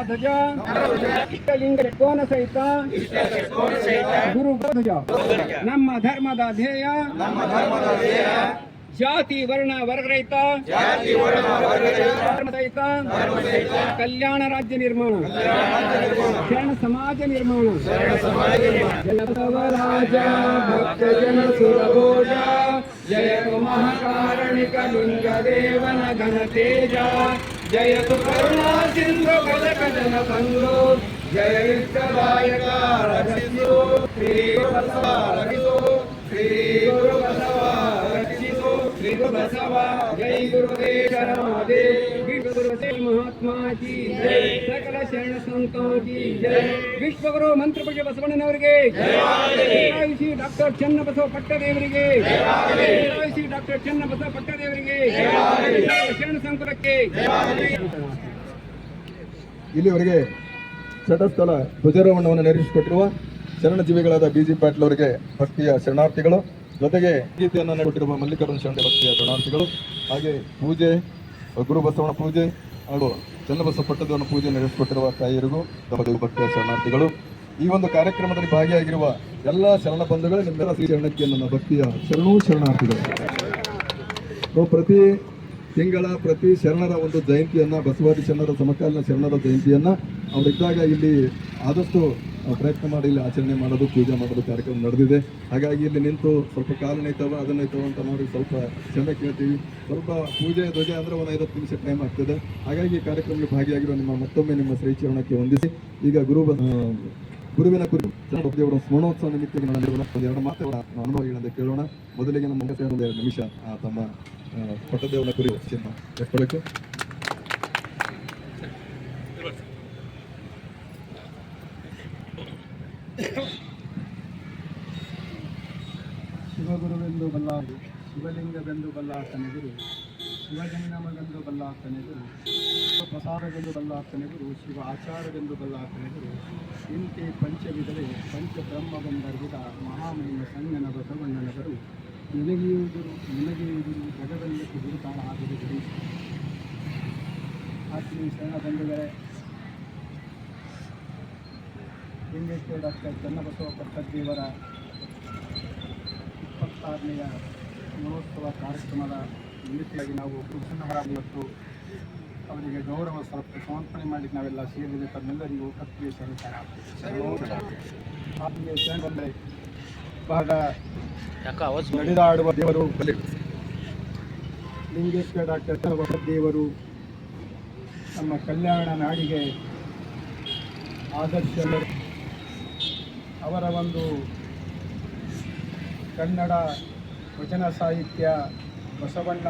ಧ್ವಜ ಲಿಂಗ ಕೋನ ಸಹಿತ ಗುರು ಧ್ವಜ ನಮ್ಮ ಧರ್ಮದ ಧ್ಯೇಯ ಜಾತಿ ವರ್ಣ ವರ್ಗರಹಿತ ಧರ್ಮರಹಿತ ಕಲ್ಯಾಣ ರಾಜ್ಯ ನಿರ್ಮಾಣ ಶರಣ ಸಮಾಜ ನಿರ್ಮಾಣ ಜನಪದವರಾಜ ಭಕ್ತ ಜನ ಸುರಭೋಜ ಜಯತು ಮಹಾಕಾರಣಿಕ ಲಿಂಗ ದೇವನ ಘನ ತೇಜ ಜಯತು ಕರುಣಾ ಸಿಂಧು ಕನಕ ಜನ ಬಂಧು ಜಯ ಯುಕ್ತದಾಯಕ ರಕ್ಷಿಸು ಶ್ರೀ ಬಸವ ರಕ್ಷಿಸು ಶ್ರೀ ಗುರು ಬಸವ ರಕ್ಷಿಸು ಶ್ರೀ ಗುರು ಬಸವ ಜೈ ಗುರುದೇವ ಶರಣಾದೇವ್ ವಿಶ್ವ ಗುರು महात्मा की जय सकल शरण संतों की जय विश्वगुरु मंत्र ಪೂಜ್ಯ ಬಸವಣ್ಣನವರಿಗೆ ಶ್ರೀ ಡಾಕ್ಟರ್ ಚನ್ನಬಸವ ಪಟ್ಟದೇವರಿಗೆ ಶ್ರೀ ಡಾಕ್ಟರ್ ಚನ್ನಬಸವ ಪಟ್ಟದೇವರಿಗೆ ಶರಣ ಸಂಕುಲಕ್ಕೆ ಇಲ್ಲಿವರೆಗೆ ಷಟಸ್ಥಲ ಧ್ವಜಾರೋಹಣವನ್ನು ನೆರವೇರಿಸಿಕೊಟ್ಟಿರುವ ಶರಣ ಜೀವಿಗಳಾದ ಬಿಜಿ ಪಾಟೀಲ್ ಅವರಿಗೆ ಭಕ್ತಿಯ ಶರಣಾರ್ಥಿಗಳು, ಜೊತೆಗೆ ಗೀತೆಯನ್ನು ಕೊಟ್ಟಿರುವ ಮಲ್ಲಿಕಾರ್ಜುನ ಶರಣ ಭಕ್ತಿಯ ಶರಣಾರ್ಥಿಗಳು, ಹಾಗೆ ಪೂಜೆ ಗುರು ಬಸವಣ್ಣ ಪೂಜೆ ಹಾಗೂ ಚನ್ನಬಸವ ಪಟ್ಟದೇವನ ಪೂಜೆ ನಡೆಸಿಕೊಟ್ಟಿರುವ ತಾಯಿಯರಿಗೂ ತಮ್ಮ ಭಕ್ತಿಯ ಶರಣಾರ್ಥಿಗಳು. ಈ ಒಂದು ಕಾರ್ಯಕ್ರಮದಲ್ಲಿ ಭಾಗಿಯಾಗಿರುವ ಎಲ್ಲ ಶರಣ ಬಂಧುಗಳು ನಿಮ್ಮೆಲ್ಲ ಶ್ರೀ ಶರಣಕ್ಕೆ ನನ್ನ ಭಕ್ತಿಯ ಶರಣಾರ್ಥಿಗಳು. ಪ್ರತಿ ತಿಂಗಳ ಪ್ರತಿ ಶರಣರ ಒಂದು ಜಯಂತಿಯನ್ನು, ಬಸವಾದಿ ಶರಣರ ಸಮಕಾಲೀನ ಶರಣರ ಜಯಂತಿಯನ್ನು ಅವರಿದ್ದಾಗ ಇಲ್ಲಿ ಆದಷ್ಟು ಪ್ರಯತ್ನ ಮಾಡಿ ಇಲ್ಲಿ ಆಚರಣೆ ಮಾಡೋದು, ಪೂಜೆ ಮಾಡೋದು ಕಾರ್ಯಕ್ರಮ ನಡೆದಿದೆ. ಹಾಗಾಗಿ ಇಲ್ಲಿ ನಿಂತು ಸ್ವಲ್ಪ ಕಾಲನೈತವ ಅದನ್ನೈತವ ಅಂತ ನೋಡಿ ಸ್ವಲ್ಪ ಕ್ಷಮೆ ಕೇಳ್ತೀವಿ. ಸ್ವಲ್ಪ ಪೂಜೆ ಧ್ವಜ ಅಂದರೆ ಒಂದು 50 ನಿಮಿಷ ಟೈಮ್ ಆಗ್ತದೆ. ಹಾಗಾಗಿ ಈ ಕಾರ್ಯಕ್ರಮದಲ್ಲಿ ಭಾಗಿಯಾಗಿರುವ ಮತ್ತೊಮ್ಮೆ ನಿಮ್ಮ ಶ್ರೀಚರಣಕ್ಕೆ ವಂದಿಸಿ ಈಗ ಗುರುವಿನ ಕುರಿತು ದೇವರ ಸ್ಮರಣೋತ್ಸವ ನಿಮಿತ್ತ ಒಂದೆರಡು ಮಾತು ಅನುಭವಗಳಂತ ಕೇಳೋಣ. ಮೊದಲಿಗೆ ನಮ್ಮ ಒಂದು 2 ನಿಮಿಷ ತಮ್ಮ ಪಟ್ಟದೇವನ ಕುರಿತು ಚಿನ್ನ ಎಷ್ಟಬೇಕು. ಶಿವಗುರುವೆಂದು ಬಲ್ಲಾರು, ಶಿವಲಿಂಗವೆಂದು ಬಲ್ಲಾತನೆಗುರು, ಶಿವಜಂಗಮವೆಂದು ಬಲ್ಲಾತನೆಗುರು, ಪ್ರಸಾದವೆಂದು ಬಲ್ಲಾತನೆಗುರು, ಶಿವ ಆಚಾರವೆಂದು ಬಲ್ಲಾತನೆಗುರು, ಇಂತೆ ಪಂಚವಿಧವೇ ಪಂಚಬ್ರಹ್ಮವೆಂದರ್ವಿದ ಮಹಾಮಹಿಮ ಸಂಗನ ಬಸವಣ್ಣನವರು ನಿನಗೆಯುವುದರು ಜಗವೆಲ್ಲಕ್ಕೆ ಗುರುತಾಳ ಆಗಿರುವುದು. ಆತ್ಮೀಯ ಶರಣ ಬಂಧುಗಳೇ, ಲಿಂಗೇಶ್ವರ ಡಾಕ್ಟರ್ ಚನ್ನಬಸವ ಪಟ್ಟದೇವರ 26ನೇಯ ಮಹೋತ್ಸವ ಕಾರ್ಯಕ್ರಮದ ನಿಮಿತ್ತವಾಗಿ ನಾವು ಇವತ್ತು ಅವರಿಗೆ ಗೌರವ ಸಮರ್ಪಣೆ ಮಾಡಲಿಕ್ಕೆ ನಾವೆಲ್ಲ ಸೇರಿದೆ. ತಮ್ಮೆಲ್ಲರಿಗೂ ಕರ್ತವ್ಯ ಆತ್ಮೀಯ ಶರಣ ಬಂದರೆ ಬಹಳ ನಡೆದಾಡುವ ದೇವರು ಲಿಂಗೇಶ್ವರ ಡಾಕ್ಟರ್ ಚನ್ನಬಸವ ದೇವರು ನಮ್ಮ ಕಲ್ಯಾಣ ನಾಡಿಗೆ ಆದರ್ಶ. ಅವರ ಒಂದು ಕನ್ನಡ ವಚನ ಸಾಹಿತ್ಯ, ಬಸವಣ್ಣ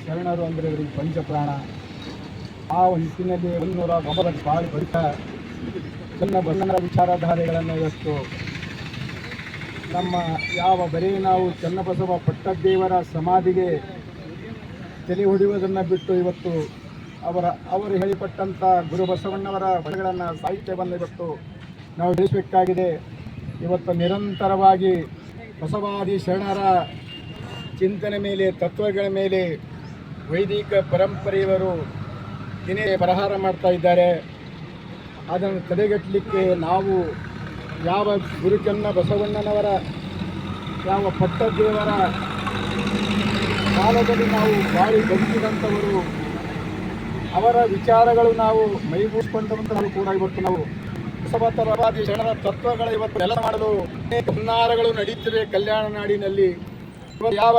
ಶರಣರು ಅಂದರೆ ಇವರಿಗೆ ಪಂಚಪ್ರಾಣ. ಆ ನಿಟ್ಟಿನಲ್ಲಿ 109 ಬಾಳಿ ಬಳಿಕ ಚನ್ನಬಸವಣ್ಣನ ವಿಚಾರಧಾರೆಗಳನ್ನು ಇವತ್ತು ನಮ್ಮ ಬರೀ ನಾವು ಚನ್ನಬಸವ ಪಟ್ಟದೇವರ ಸಮಾಧಿಗೆ ತಲೆ ಹೊಡೆಯುವುದನ್ನು ಬಿಟ್ಟು ಇವತ್ತು ಅವರು ಹೇಳಿಕೊಟ್ಟಂಥ ಗುರು ಬಸವಣ್ಣವರ ಬರಗಳನ್ನು, ಸಾಹಿತ್ಯವನ್ನು ಇವತ್ತು ನಾವು ಬೆಳೆಸಬೇಕಾಗಿದೆ. ಇವತ್ತು ನಿರಂತರವಾಗಿ ಬಸವಾದಿ ಶರಣರ ಚಿಂತನೆ ಮೇಲೆ, ತತ್ವಗಳ ಮೇಲೆ ವೈದಿಕ ಪರಂಪರೆಯವರು ದಿನೇ ಪ್ರಹಾರ ಮಾಡ್ತಾ ಇದ್ದಾರೆ. ಅದನ್ನು ತಡೆಗಟ್ಟಲಿಕ್ಕೆ ನಾವು ಯಾವ ಗುರುಚನ್ನ ಬಸವಣ್ಣನವರ ಪಟ್ಟದೇವರ ಕಾಲದಲ್ಲಿ ನಾವು ಬಾಳಿ ಬದುಕಿದಂಥವರು, ಅವರ ವಿಚಾರಗಳು ನಾವು ಮೈಗೂಡಿಸಿಕೊಂಡಂಥವರು ಕೂಡ ಇವತ್ತು ನಾವು ಬಸವತರವಾದಿ ಶರಣರ ತತ್ವಗಳ ಇವತ್ತು ಎಲ್ಲ ಮಾಡಲು ಹುನ್ನಾರಗಳು ನಡೆಯುತ್ತಿವೆ ಕಲ್ಯಾಣ ನಾಡಿನಲ್ಲಿ. ಯಾವ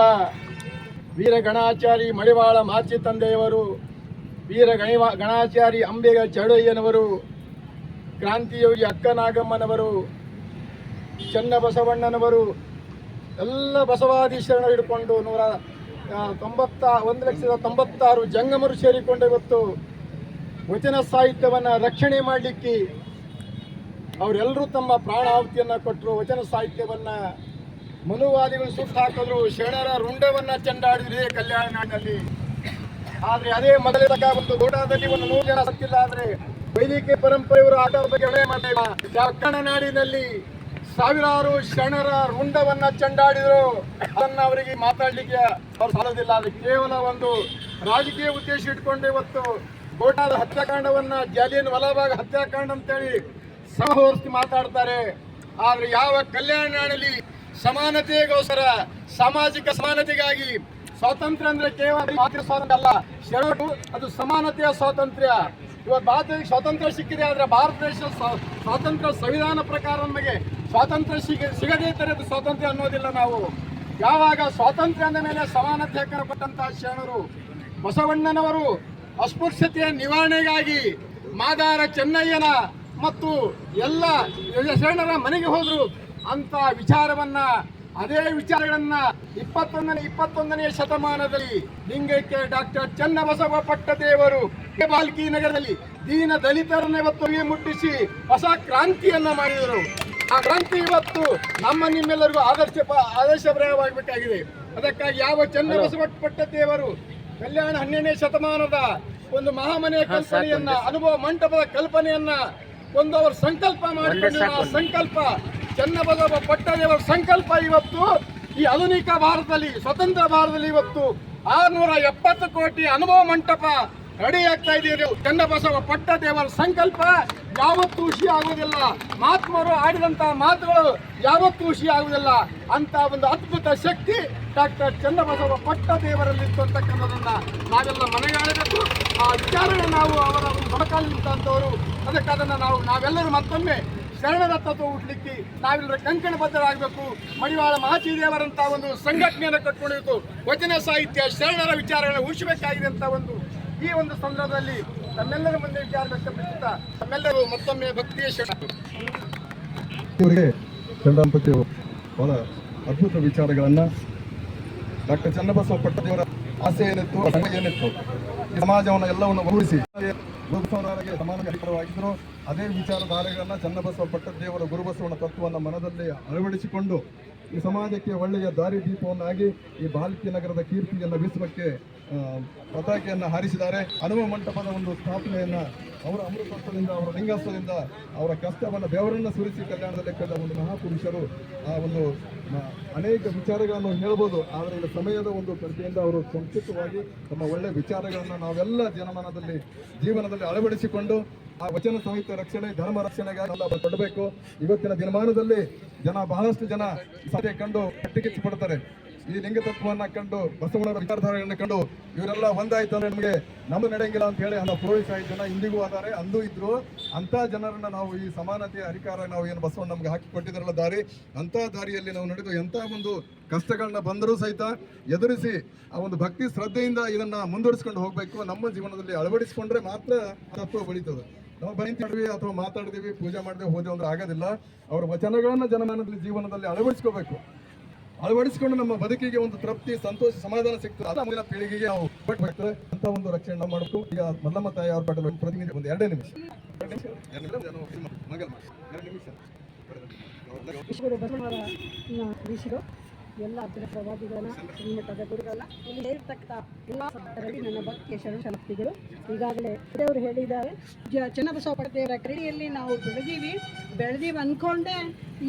ವೀರ ಗಣಾಚಾರಿ ಮಡಿವಾಳ ಮಾಚಿ ತಂದೆಯವರು, ವೀರ ಗಣಾಚಾರಿ ಅಂಬೇಗ ಚೌಡಯ್ಯನವರು, ಕ್ರಾಂತಿಯೋಗಿ ಅಕ್ಕನಾಗಮ್ಮನವರು, ಚನ್ನಬಸವಣ್ಣನವರು ಎಲ್ಲ ಬಸವಾದಿ ಶರಣ ಹಿಡ್ಕೊಂಡು 196 ಜಂಗಮರು ಸೇರಿಕೊಂಡು ಇವತ್ತು ವಚನ ಸಾಹಿತ್ಯವನ್ನು ರಕ್ಷಣೆ ಮಾಡಲಿಕ್ಕೆ ಅವರೆಲ್ಲರೂ ತಮ್ಮ ಪ್ರಾಣಾಹುತಿಯನ್ನು ಕೊಟ್ಟರು. ವಚನ ಸಾಹಿತ್ಯವನ್ನು ಮನುವಾದಿಗಳು ಸುಟ್ಟು ಹಾಕಿದ್ರು, ಶರಣರ ರುಂಡವನ್ನು ಚೆಂಡಾಡಿದ್ರು ಕಲ್ಯಾಣ ನಾಡಿನಲ್ಲಿ. ಆದರೆ ಅದೇ ಮೊದಲೇ ಒಂದು ಗೋಟಾದಲ್ಲಿ 100 ಜನ ಸತ್ತಿಲ್ಲ. ಆದರೆ ವೈದಿಕ ಪರಂಪರೆಯವರು ಆಟದ ಬಗ್ಗೆ ಹೇಳೇ ಮಾಡಿಲ್ಲ. ಕನ್ನಡ ನಾಡಿನಲ್ಲಿ ಸಾವಿರಾರು ಶರಣರ ರುಂಡವನ್ನು ಚೆಂಡಾಡಿದ್ರು. ಅದನ್ನು ಅವರಿಗೆ ಮಾತಾಡಲಿಕ್ಕೆ ಅವ್ರು ಸಾಲೋದಿಲ್ಲ. ಅದು ಕೇವಲ ಒಂದು ರಾಜಕೀಯ ಉದ್ದೇಶ ಇಟ್ಕೊಂಡು ಇವತ್ತು ಗೋಟಾದ ಹತ್ಯಾಕಾಂಡವನ್ನು, ಜಾಲಿಯನ್ ವಾಲಾಬಾಗ್ ಹತ್ಯಾಕಾಂಡ ಅಂತೇಳಿ ಸಮಹೋರಿಸಿ ಮಾತಾಡ್ತಾರೆ. ಆದರೆ ಯಾವ ಕಲ್ಯಾಣ ನಾಡಿನಲ್ಲಿ ಸಮಾನತೆಗೋಸ್ಕರ, ಸಾಮಾಜಿಕ ಸಮಾನತೆಗಾಗಿ ಸ್ವಾತಂತ್ರ್ಯ ಅಂದರೆ ಕೇವಲ ಸ್ವಾತಂತ್ರ್ಯ ಅಲ್ಲ, ಶರಣರು ಅದು ಸಮಾನತೆಯ ಸ್ವಾತಂತ್ರ್ಯ. ಇವತ್ತು ಭಾರತಕ್ಕೆ ಸ್ವಾತಂತ್ರ್ಯ ಸಿಕ್ಕಿದೆ, ಆದರೆ ಭಾರತ ದೇಶ ಸ್ವಾತಂತ್ರ್ಯ ಸಂವಿಧಾನ ಪ್ರಕಾರ ನಮಗೆ ಸ್ವಾತಂತ್ರ್ಯ ಸಿಗದೇ ಇದ್ದರೆ ಅದು ಸ್ವಾತಂತ್ರ್ಯ ಅನ್ನೋದಿಲ್ಲ. ನಾವು ಯಾವಾಗ ಸ್ವಾತಂತ್ರ್ಯ ಅಂದ ಮೇಲೆ ಸಮಾನತೆ ಹಕ್ಕನ್ನು ಕೊಟ್ಟಂತಹ ಶರಣರು ಬಸವಣ್ಣನವರು ಅಸ್ಪೃಶ್ಯತೆಯ ನಿವಾರಣೆಗಾಗಿ ಮಾದಾರ ಚೆನ್ನಯ್ಯನ ಮತ್ತು ಎಲ್ಲ ಶರಣರ ಮನೆಗೆ ಹೋದರು. ಅಂತ ವಿಚಾರವನ್ನ, ಅದೇ ವಿಚಾರಗಳನ್ನ 21ನೇ ಶತಮಾನದಲ್ಲಿ ಲಿಂಗೈಕ್ಯ ಡಾಕ್ಟರ್ ಚನ್ನಬಸವ ಪಟ್ಟದೇವರು ಬಾಲ್ಕಿ ನಗರದಲ್ಲಿ ದೀನ ದಲಿತರನ್ನ ಇವತ್ತು ಮುಟ್ಟಿಸಿ ಹೊಸ ಕ್ರಾಂತಿಯನ್ನ ಮಾಡಿದರು. ಆ ಕ್ರಾಂತಿ ಇವತ್ತು ನಿಮ್ಮೆಲ್ಲರಿಗೂ ಆದರ್ಶಪ್ರಾಯವಾಗಬೇಕಾಗಿದೆ. ಅದಕ್ಕಾಗಿ ಯಾವ ಚನ್ನಬಸವ ಪಟ್ಟದೇವರು ಕಲ್ಯಾಣ 12ನೇ ಶತಮಾನದ ಒಂದು ಮಹಾಮನೆಯ ಕಲ್ಪನೆಯನ್ನ, ಅನುಭವ ಮಂಟಪದ ಕಲ್ಪನೆಯನ್ನ ಒಂದು ಅವರು ಸಂಕಲ್ಪ ಮಾಡಿಕೊಂಡಿರುವ ಸಂಕಲ್ಪ ಚನ್ನಬಸವ ಪಟ್ಟದೇವರ ಸಂಕಲ್ಪ ಇವತ್ತು ಈ ಆಧುನಿಕ ಭಾರತದಲ್ಲಿ, ಸ್ವತಂತ್ರ ಭಾರತದಲ್ಲಿ ಇವತ್ತು 670 ಕೋಟಿ ಅನುಭವ ಮಂಟಪ ರೆಡಿ ಆಗ್ತಾ ಇದೆಯೋ. ಚನ್ನಬಸವ ಪಟ್ಟದೇವರ ಸಂಕಲ್ಪ ಯಾವತ್ತೂ ಹುಷಿ ಆಗುವುದಿಲ್ಲ. ಮಹಾತ್ಮರು ಆಡಿದಂತಹ ಮಾತುಗಳು ಯಾವತ್ತೂ ಹುಷಿ ಆಗುವುದಿಲ್ಲ. ಅಂತ ಒಂದು ಅದ್ಭುತ ಶಕ್ತಿ ಡಾಕ್ಟರ್ ಚನ್ನಬಸವ ಪಟ್ಟದೇವರಲ್ಲಿತ್ತು ಅಂತಕ್ಕಂಥದನ್ನ ನಾವೆಲ್ಲ ಮನೆಗಾಣಬೇಕು. ಆ ವಿಚಾರಗಳು ನಾವು ಅವರ ಸಮಕಾಲೀನಂತವರು. ಅದಕ್ಕೆ ಅದನ್ನು ನಾವೆಲ್ಲರೂ ಮತ್ತೊಮ್ಮೆ ಶರಣರ ತತ್ವ ಹುಟ್ಲಿಕ್ಕೆ ನಾವೆಲ್ಲರೂ ಕಂಕಣಬದ್ಧರಾಗಬೇಕು. ಮಡಿವಾಳ ಮಹಾಚೀದೇವರಂತ ಒಂದು ಸಂಘಟನೆಯನ್ನು ಕಟ್ಕೊಂಡಿತ್ತು. ವಚನ ಸಾಹಿತ್ಯ ಶರಣರ ವಿಚಾರಗಳನ್ನು ಉಳಿಸಬೇಕಾಗಿದೆ ಅಂತ ಈ ಒಂದು ಸಂದರ್ಭದಲ್ಲಿ ತಮ್ಮೆಲ್ಲರ ಮುಂದೆ ವಿಚಾರ ವ್ಯಕ್ತಪಡಿಸುತ್ತಾ ತಮ್ಮೆಲ್ಲರೂ ಮತ್ತೊಮ್ಮೆ ಭಕ್ತಿಯ ಇವರಿಗೆ ಚಂದ್ರಂಪತಿ ಬಹಳ ಅದ್ಭುತ ವಿಚಾರಗಳನ್ನು ಡಾಕ್ಟರ್ ಚನ್ನಬಸವ ಪಟ್ಟದೇವರ ಆಸೆ ಏನಿತ್ತು, ಏನಿತ್ತು, ಈ ಸಮಾಜವನ್ನು ಎಲ್ಲವನ್ನು ಗೌರವಿಸಿ ಸಮಾನ ಅಧಿಕಾರವಾಗಿದ್ದರು. ಅದೇ ವಿಚಾರಧಾರೆಗಳನ್ನು ಚನ್ನಬಸವ ಪಟ್ಟದೇವರ ಗುರುಬಸವನ ತತ್ವವನ್ನು ಮನದಲ್ಲಿ ಅಳವಡಿಸಿಕೊಂಡು ಈ ಸಮಾಜಕ್ಕೆ ಒಳ್ಳೆಯ ದಾರಿ ದೀಪವನ್ನಾಗಿ ಈ ಬಾಲ್ಕಿ ನಗರದ ಕೀರ್ತಿಯನ್ನು ಬೀಸುವಕ್ಕೆ ಪತಾಕೆಯನ್ನು ಹಾರಿಸಿದ್ದಾರೆ. ಹನುಮ ಮಂಟಪದ ಒಂದು ಸ್ಥಾಪನೆಯನ್ನು ಅವರ ಅಮೃತತ್ವದಿಂದ, ಅವರ ಲಿಂಗತ್ವದಿಂದ, ಅವರ ಕಷ್ಟವನ್ನು ಬೆವರನ್ನು ಸುರಿಸಿ ಕಲ್ಯಾಣದಲ್ಲಿ ಕಂಡ ಒಂದು ಮಹಾಪುರುಷರು. ಆ ಒಂದು ಅನೇಕ ವಿಚಾರಗಳನ್ನು ಹೇಳ್ಬೋದು, ಆದರೆ ಈಗ ಸಮಯದ ಒಂದು ಕೊರತೆಯಿಂದ ಅವರು ಸಂಕ್ಷಿಪ್ತವಾಗಿ ತಮ್ಮ ಒಳ್ಳೆಯ ವಿಚಾರಗಳನ್ನು ನಾವೆಲ್ಲ ಜನಮನದಲ್ಲಿ ಜೀವನದಲ್ಲಿ ಅಳವಡಿಸಿಕೊಂಡು ಆ ವಚನ ಸಾಹಿತ್ಯ ರಕ್ಷಣೆ, ಧರ್ಮ ರಕ್ಷಣೆಗೆ ನಾವು ಕೊಡಬೇಕು. ಇವತ್ತಿನ ದಿನಮಾನದಲ್ಲಿ ಬಹಳಷ್ಟು ಜನ ಸಭೆ ಕಂಡು ಕಟ್ಟಿಕಿಚ್ಚು ಪಡ್ತಾರೆ. ಈ ಲಿಂಗ ತತ್ವವನ್ನು ಕಂಡು, ಬಸವಣ್ಣರ ವಿಚಾರಧಾರೆಯನ್ನು ಕಂಡು ಇವರೆಲ್ಲ ಒಂದಾಯ್ತು ಅಂದ್ರೆ ನಮಗೆ ನಮ್ದು ನಡೆಯಂಗಿಲ್ಲ ಅಂತ ಹೇಳಿ ನಾವು ಪುರೋಹಿತ ಜನ ಇಂದಿಗೂ ಆದಾರೆ, ಅಂದೂ ಇದ್ರು. ಅಂಥ ಜನರನ್ನ ನಾವು ಈ ಸಮಾನತೆಯ ಅಧಿಕಾರ ನಾವು ಏನು ಬಸವಣ್ಣ ನಮ್ಗೆ ಹಾಕಿಕೊಟ್ಟಿದ್ದಾರಲ್ಲ ದಾರಿ, ಅಂಥ ದಾರಿಯಲ್ಲಿ ನಾವು ನಡೆದು ಎಂಥ ಒಂದು ಕಷ್ಟಗಳನ್ನ ಬಂದರೂ ಸಹಿತ ಎದುರಿಸಿ ಆ ಒಂದು ಭಕ್ತಿ ಶ್ರದ್ಧೆಯಿಂದ ಇದನ್ನ ಮುಂದುವರಿಸ್ಕೊಂಡು ಹೋಗಬೇಕು. ನಮ್ಮ ಜೀವನದಲ್ಲಿ ಅಳವಡಿಸಿಕೊಂಡ್ರೆ ಮಾತ್ರ ತತ್ವ ಬೆಳೀತದೆ. ನಾವು ಬೈತೀವಿ ಅಥವಾ ಮಾತಾಡಿದೀವಿ, ಪೂಜೆ ಮಾಡಿದೆ ಹೋದೇವು ಅಂದ್ರೆ ಆಗೋದಿಲ್ಲ. ಅವರ ವಚನಗಳನ್ನ ಜನಮಾನದಲ್ಲಿ ಜೀವನದಲ್ಲಿ ಅಳವಡಿಸಿಕೊಂಡು ನಮ್ಮ ಬದುಕಿಗೆ ಒಂದು ತೃಪ್ತಿ, ಸಂತೋಷ, ಸಮಾಧಾನ ಸಿಗ್ತದೆ. ಅದ ಮುಂದಿನ ಪೀಳಿಗೆಗೆ ನಾವು ಕೊಟ್ಟರೆ ಅಂತ ಒಂದು ರಕ್ಷಣೆ ನಾವು ಮಾಡಬೇಕು. ಈಗ ಮಲ್ಲಮ್ಮ ತಾಯಿ ಅವ್ರ ಪಟ್ಟಲು ಪ್ರತಿನಿಧಿ ಒಂದು 2 ನಿಮಿಷ ಎಲ್ಲ ಪ್ರವಾದಿಗಳನ್ನ ಶ್ರೀಮಠದ ಗುರುಗಳನ್ನ ಇಲ್ಲಿ ಇರ್ತಕ್ಕ ಎಲ್ಲ ಸಂತರಲ್ಲಿ ನನ್ನ ಭಕ್ತಿಯ ಶರಣಶಕ್ತಿಗಳು. ಈಗಾಗಲೇ ಅವರು ಹೇಳಿದ್ದಾರೆ, ಚನ್ನಬಸವ ಪಟ್ಟದೇವರ ಕ್ರೀಡೆಯಲ್ಲಿ ನಾವು ಬೆಳೆದೀವಿ ಅಂದ್ಕೊಂಡೇ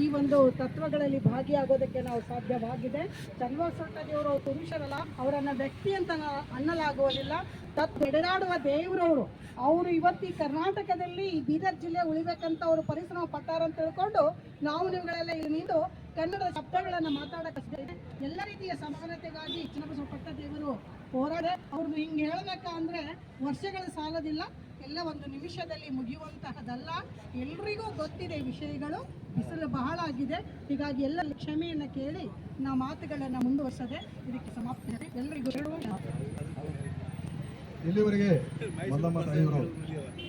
ಈ ಒಂದು ತತ್ವಗಳಲ್ಲಿ ಭಾಗಿಯಾಗೋದಕ್ಕೆ ನಾವು ಸಾಧ್ಯವಾಗಿದೆ. ಚನ್ನಬಸವ ಪಟ್ಟದೇವರು ಪುರುಷರಲ್ಲ, ಅವರನ್ನು ವ್ಯಕ್ತಿ ಅಂತ ಅನ್ನಲಾಗುವುದಿಲ್ಲ. ನಡೆದಾಡುವ ದೇವರವರು. ಅವರು ಇವತ್ತು ಈ ಕರ್ನಾಟಕದಲ್ಲಿ ಈ ಬೀದರ್ ಜಿಲ್ಲೆ ಉಳಿಬೇಕಂತ ಅವರು ಪರಿಶ್ರಮ ಪಟ್ಟಾರ ಅಂತ ತಿಳ್ಕೊಂಡು ನಾವು ನೀವುಗಳೆಲ್ಲ ಇಲ್ಲಿ ನಿಂತು ಕನ್ನಡ ಶಬ್ದಗಳನ್ನು ಮಾತಾಡಕ್ಕೆ ಎಲ್ಲ ರೀತಿಯ ಸಮಾನತೆಗಾಗಿ ಚನ್ನಬಸವ ಪಟ್ಟದೇವರು ಹೋರಾಟ. ಅವ್ರದ್ದು ಹಿಂಗೆ ಹೇಳಬೇಕಂದ್ರೆ ವರ್ಷಗಳ ಸಾಲದಿಲ್ಲ, ಎಲ್ಲ ಒಂದು ನಿಮಿಷದಲ್ಲಿ ಮುಗಿಯುವಂತಹದಲ್ಲ. ಎಲ್ರಿಗೂ ಗೊತ್ತಿದೆ ವಿಷಯಗಳು, ಬಿಸಿಲು ಬಹಳ ಆಗಿದೆ. ಹೀಗಾಗಿ ಎಲ್ಲ ಕ್ಷಮೆಯನ್ನು ಕೇಳಿ ನಾವು ಮಾತುಗಳನ್ನು ಮುಂದುವರಿಸದೆ ಇದಕ್ಕೆ ಸಮಾಪ್ತಿ. ಎಲ್ಲರಿಗೂ ಇಲ್ಲಿವರೆಗೆ ಮಲ್ಲಮ್ಮ ತಾಯಿಯವರು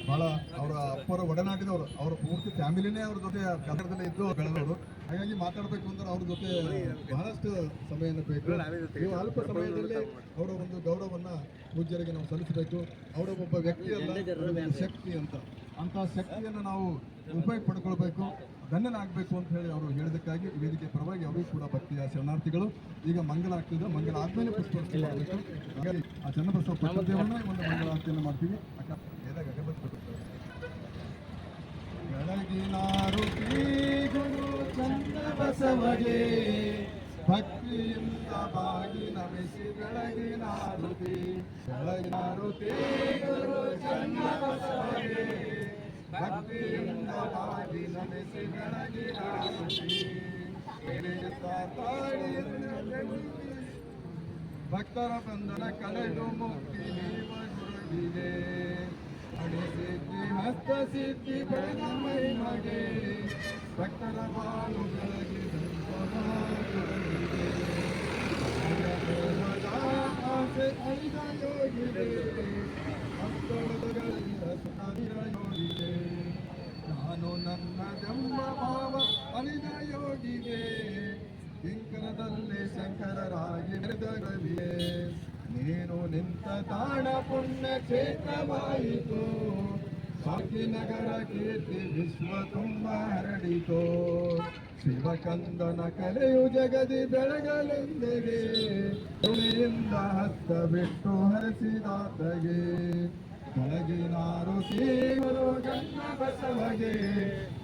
ಬಹಳ ಅವರ ಅಪ್ಪರ ಒಡನಾಟಿದವರು, ಅವರ ಪೂರ್ತಿ ಫ್ಯಾಮಿಲಿನೇ ಅವ್ರ ಜೊತೆ ಕನ್ನಡದಲ್ಲೇ ಇದ್ದು ಬೆಳೆದವರು. ಹಾಗಾಗಿ ಮಾತಾಡಬೇಕು ಅಂದ್ರೆ ಅವ್ರ ಜೊತೆ ಬಹಳಷ್ಟು ಸಮಯವನ್ನು ಬೇಕು. ನೀವು ಅಲ್ಪ ಸಮಯದಲ್ಲಿ ಅವರ ಒಂದು ಗೌರವವನ್ನು ಪೂಜ್ಯರಿಗೆ ನಾವು ಸಲ್ಲಿಸಬೇಕು. ಅವರ ಒಬ್ಬ ವ್ಯಕ್ತಿಯಲ್ಲ, ಶಕ್ತಿ ಅಂಥ ಶಕ್ತಿಯನ್ನು ನಾವು ಉಪಯೋಗ ಪಡ್ಕೊಳ್ಬೇಕು, ಧನ್ಯನಾಗಬೇಕು ಅಂತ ಹೇಳಿ ಅವರು ಹೇಳಿದಕ್ಕಾಗಿ ವೇದಿಕೆ ಪರವಾಗಿ ಅವರಿಗೂ ಕೂಡ ಭಕ್ತಿಯ ಶರಣಾರ್ಥಿಗಳು. ಈಗ ಮಂಗಲ ಆಗ್ತಿದ್ರು, ಮಂಗಲ ಆದ್ಮೇಲೆ ಪುಷ್ಪಾರ್ಚನೆ ಮಾಡಬೇಕು. ಹಾಗಾಗಿ ಆ ಚನ್ನಬಸವ ಪಟ್ಟದೇವರನ್ನ ಒಂದು ಮಂಗಳಾರತಿಯನ್ನು ಮಾಡ್ತೀವಿ. ಬೆಳಗಿನಾರುತಿ ಗುರು ಚನ್ನಬಸವಗೆ ಭಕ್ತಿಯಿಂದ ಬಾಗಿ ನಮಿಸಿ ಬೆಳಗಿನಾರುತಿ ಗುರು ಚನ್ನಬಸವಗೆ ಭಕ್ತಿಯಿಂದ ಬಾಗಿ ನಮಿಸಿ ಬೆಳಗಿನಾರುತಿ ಭಕ್ತರ ಬಂಧನ ಕಳೆದು ಮುಕ್ತಿ ನೀವ ಗುರುವಿಗೆ ಅಡಿಸಿದ್ದಿ ಹಸ್ತ ಸಿದ್ಧಿ ಬೆಳೆದ ಮಹಿಮಗೆ ಭಕ್ತರ ಬಾಳು ಬೆಳಗಿ ಆಸೆ ಐದ ಯೋಗಿದೆ ಯೋಗಿದೆ ನಾನು ನನ್ನ ಜನ್ಮ ಭಾವ ಅಳಿದ ಯೋಗಿಗೆ ಕಿಂಕರದಲ್ಲೇ ಶಂಕರರಾಗಿ ನಡೆದಗಲಿಯೇ ನೀನು ನಿಂತ ತಾಣ ಪುಣ್ಯ ಕ್ಷೇತ್ರವಾಯಿತು ಭಾಗ್ಯನಗರ ಕೀರ್ತಿ ವಿಶ್ವ ತುಂಬ ಹರಡಿತು ಶಿವಕಂದನ ಕಲೆಯು ಜಗದಿ ಬೆಳಗಲೆಂದಿಗೆ ತುಳಿಯಿಂದ ಹತ್ತ ಬಿಟ್ಟು ಹರಿಸಿದಾತಗೆ ಬೆಳಗಿನಾರುತಿ ಗುರು ಚನ್ನಬಸವಗೆ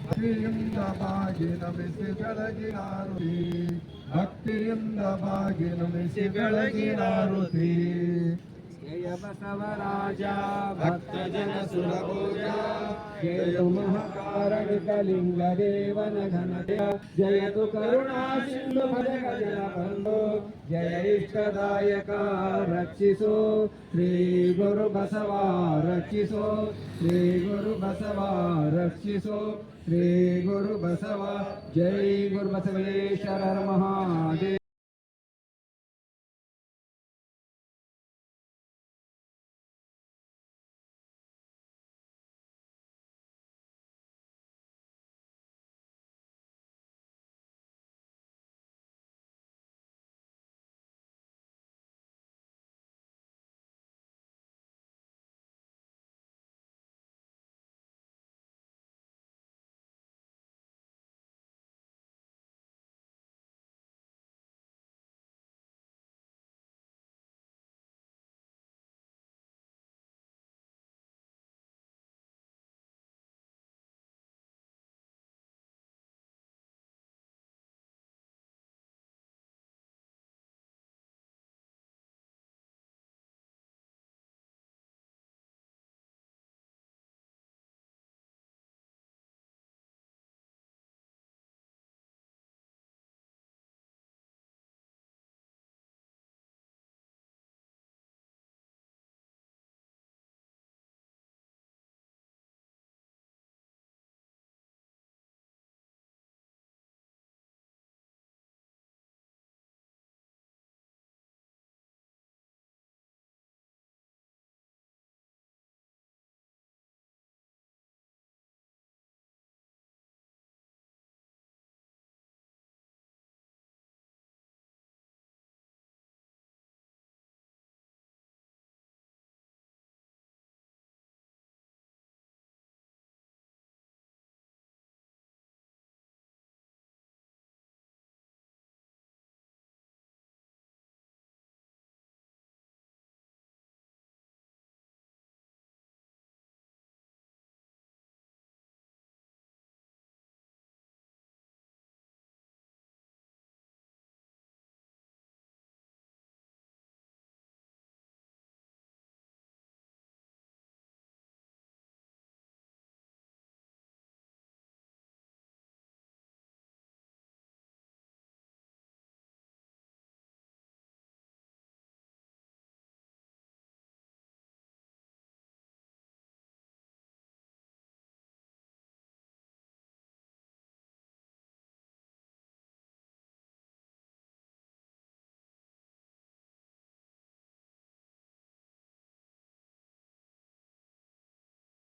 ಭಕ್ತಿಯಿಂದ ಬಾಗಿ ನಮಿಸಿ ಬೆಳಗಿನಾರುತಿ ಭಕ್ತಿಯಿಂದ ಬಾಗಿ ನಮಿಸಿ ಬೆಳಗಿನಾರುತಿ ಜಯ ಬಸವರಾಜ ಭಕ್ತ ಜನ ಸುರಭೋಜ ಜಯತು ಮಹಾಕಾರಣಿಕ ಲಿಂಗ ದೇವನ ಘನತೆಯ ಜಯತು ಕರುಣಾ ಸಿಂಧು ಭಜಗ ಜನ ಬಂಧು ಜಯ ಇಷ್ಟದಾಯಕ ರಕ್ಷಿಸೋ ಶ್ರೀ ಗುರು ಬಸವ ರಕ್ಷಿಸೋ ಶ್ರೀ ಗುರು ಬಸವ ರಕ್ಷಿಸೋ ಶ್ರೀ ಗುರು ಬಸವ ಜೈ ಗುರು ಬಸವೇಶ್ವರ ಮಹಾದೇವ.